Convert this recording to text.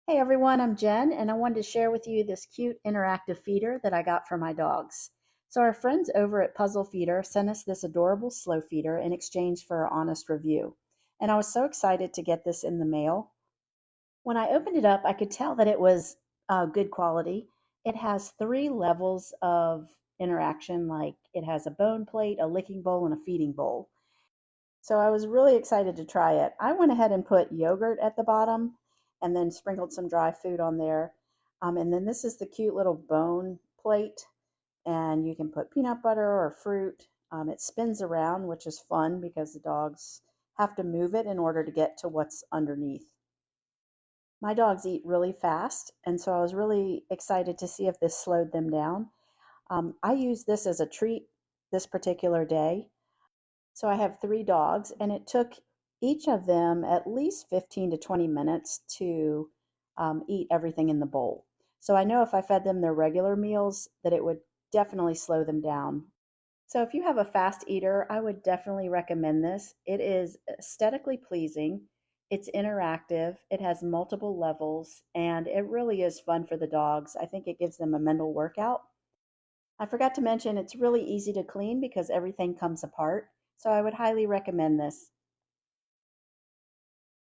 Hey everyone, I'm Jen, and I wanted to share with you this cute interactive feeder that I got for my dogs. So, our friends over at Puzzle Feeder sent us this adorable slow feeder in exchange for an honest review. And I was so excited to get this in the mail. When I opened it up, I could tell that it was good quality. It has three levels of interaction, like it has a bone plate, a licking bowl, and a feeding bowl. So I was really excited to try it. I went ahead and put yogurt at the bottom and then sprinkled some dry food on there. And then this is the cute little bone plate, and you can put peanut butter or fruit. It spins around, which is fun because the dogs have to move it in order to get to what's underneath. My dogs eat really fast, and so I was really excited to see if this slowed them down. I used this as a treat this particular day. So I have three dogs, and it took each of them at least 15 to 20 minutes to eat everything in the bowl. So I know if I fed them their regular meals, that it would definitely slow them down. So if you have a fast eater, I would definitely recommend this. It is aesthetically pleasing, it's interactive, it has multiple levels, and it really is fun for the dogs. I think it gives them a mental workout. I forgot to mention it's really easy to clean because everything comes apart. So I would highly recommend this.